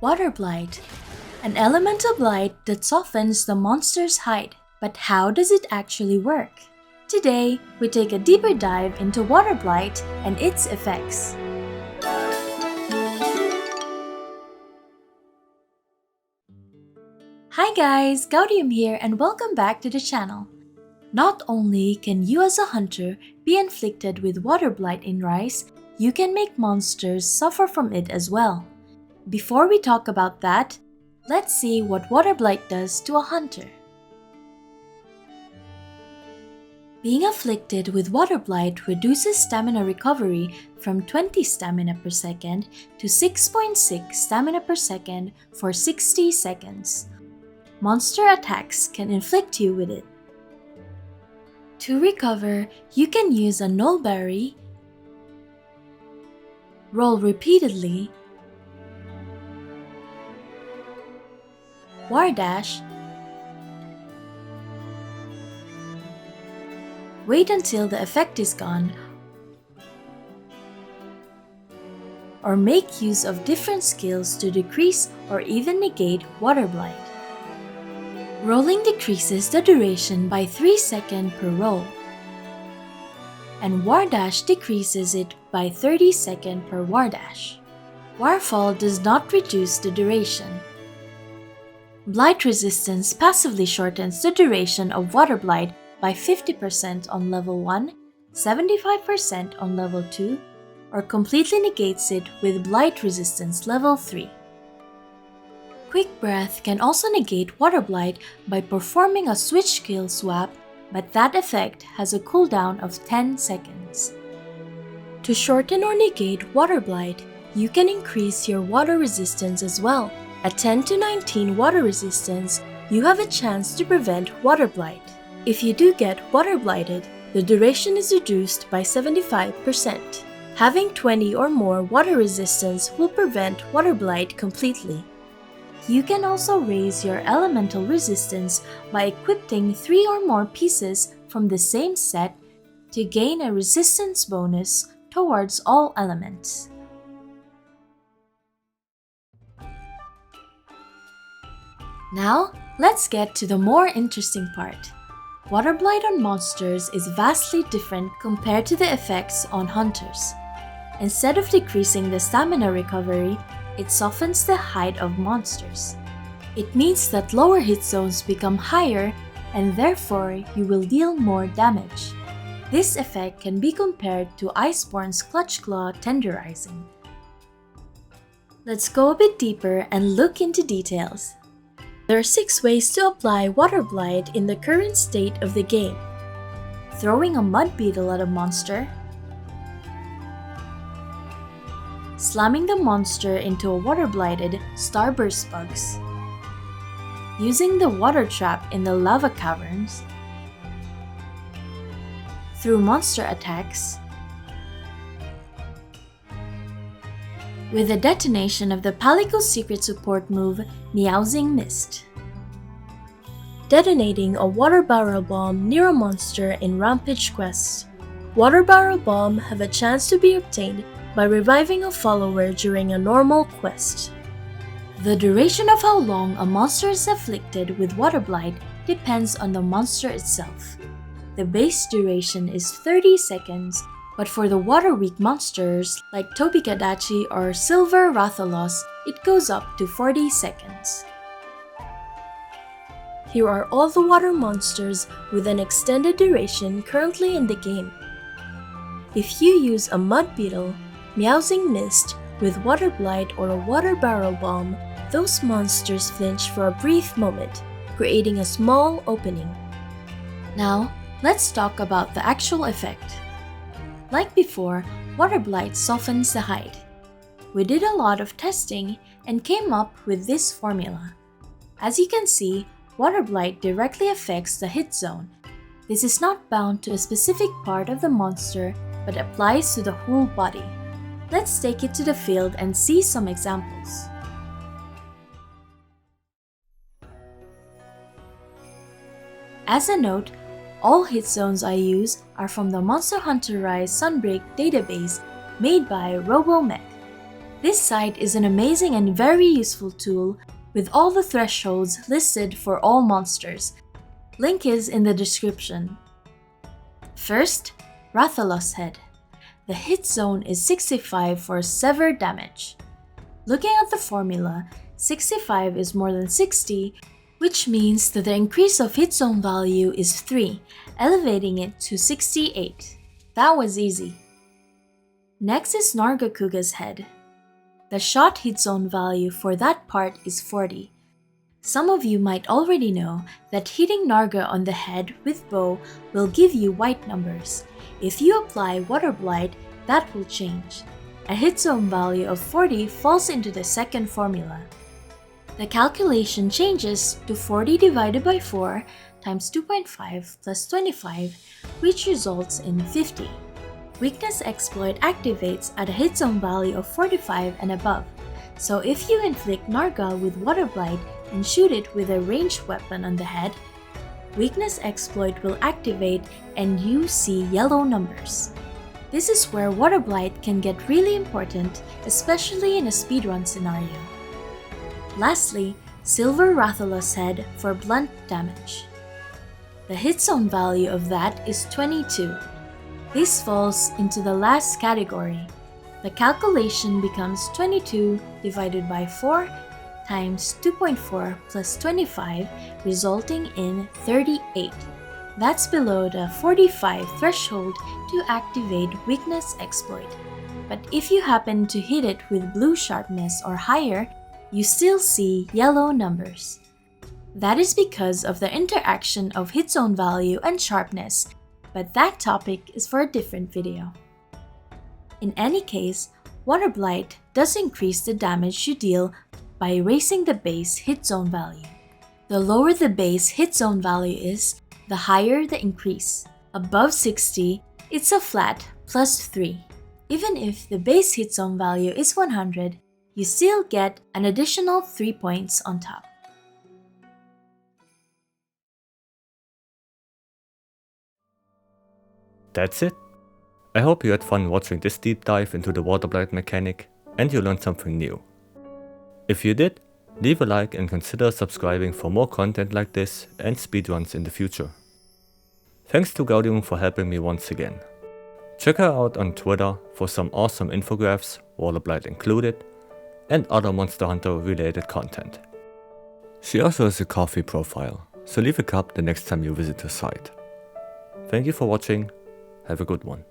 Waterblight, an elemental blight that softens the monster's hide. But how does it actually work? Today, we take a deeper dive into Waterblight and its effects. Hi guys, Gaudium here and welcome back to the channel. Not only can you as a hunter be inflicted with Waterblight in Rise, you can make monsters suffer from it as well. Before we talk about that, let's see what Waterblight does to a hunter. Being afflicted with Waterblight reduces stamina recovery from 20 stamina per second to 6.6 stamina per second for 60 seconds. Monster attacks can inflict you with it. To recover, you can use a Null Berry, roll repeatedly, War Dash, wait until the effect is gone, or make use of different skills to decrease or even negate Waterblight. Rolling decreases the duration by 3 seconds per roll, and War Dash decreases it by 30 seconds per War Dash. Warfall does not reduce the duration. Blight Resistance passively shortens the duration of Waterblight by 50% on level 1, 75% on level 2, or completely negates it with Blight Resistance level 3. Quick Breath can also negate Waterblight by performing a switch skill swap, but that effect has a cooldown of 10 seconds. To shorten or negate Waterblight, you can increase your water resistance as well. At 10 to 19 water resistance, you have a chance to prevent Waterblight. If you do get Waterblighted, the duration is reduced by 75%. Having 20 or more water resistance will prevent Waterblight completely. You can also raise your elemental resistance by equipping 3 or more pieces from the same set to gain a resistance bonus towards all elements. Now, let's get to the more interesting part. Waterblight on monsters is vastly different compared to the effects on hunters. Instead of decreasing the stamina recovery, it softens the hide of monsters. It means that lower hit zones become higher and therefore you will deal more damage. This effect can be compared to Iceborne's Clutch Claw tenderizing. Let's go a bit deeper and look into details. There are 6 ways to apply Waterblight in the current state of the game. Throwing a mud beetle at a monster, slamming the monster into a water-blighted starburst bugs, using the water trap in the lava caverns, through monster attacks, with the detonation of the Palico's secret support move, Meowsing Mist. Detonating a water barrel bomb near a monster in Rampage quests. Water barrel bomb have a chance to be obtained by reviving a follower during a normal quest. The duration of how long a monster is afflicted with Waterblight depends on the monster itself. The base duration is 30 seconds, but for the water-weak monsters like Tobikadachi or Silver Rathalos, it goes up to 40 seconds. Here are all the water monsters with an extended duration currently in the game. If you use a mud beetle, Meowsing Mist with Waterblight or a water barrel bomb, those monsters flinch for a brief moment, creating a small opening. Now, let's talk about the actual effect. Like before, Waterblight softens the hide. We did a lot of testing and came up with this formula. As you can see, Waterblight directly affects the hit zone. This is not bound to a specific part of the monster, but applies to the whole body. Let's take it to the field and see some examples. As a note, all hit zones I use are from the Monster Hunter Rise Sunbreak database made by RoboMechE. This site is an amazing and very useful tool with all the thresholds listed for all monsters. Link is in the description. First, Rathalos head. The hit zone is 65 for sever damage. Looking at the formula, 65 is more than 60, which means that the increase of hit zone value is 3, elevating it to 68. That was easy. Next is Nargacuga's head. The shot hit zone value for that part is 40. Some of you might already know that hitting Narga on the head with bow will give you white numbers. If you apply Waterblight, that will change. A hit zone value of 40 falls into the second formula. The calculation changes to 40 divided by 4 times 2.5 plus 25, which results in 50. Weakness exploit activates at a hit zone value of 45 and above, so if you inflict Narga with Waterblight and shoot it with a ranged weapon on the head, Weakness exploit will activate and you see yellow numbers. This is where Waterblight can get really important, especially in a speedrun scenario. Lastly, Silver Rathalos head for blunt damage. The hit zone value of that is 22. This falls into the last category. The calculation becomes 22 divided by 4 times 2.4 plus 25, resulting in 38. That's below the 45 threshold to activate Weakness exploit. But if you happen to hit it with blue sharpness or higher, you still see yellow numbers. That is because of the interaction of hit zone value and sharpness, but that topic is for a different video. In any case, Waterblight does increase the damage you deal by raising the base hit zone value. The lower the base hit zone value is, the higher the increase. Above 60, it's a flat plus 3. Even if the base hit zone value is 100, you still get an additional 3 points on top. That's it. I hope you had fun watching this deep dive into the Waterblight mechanic and you learned something new. If you did, leave a like and consider subscribing for more content like this and speedruns in the future. Thanks to Gaudium for helping me once again. Check her out on Twitter for some awesome infographics, Waterblight included, and other Monster Hunter related content. She also has a coffee profile, so leave a cup the next time you visit her site. Thank you for watching, have a good one.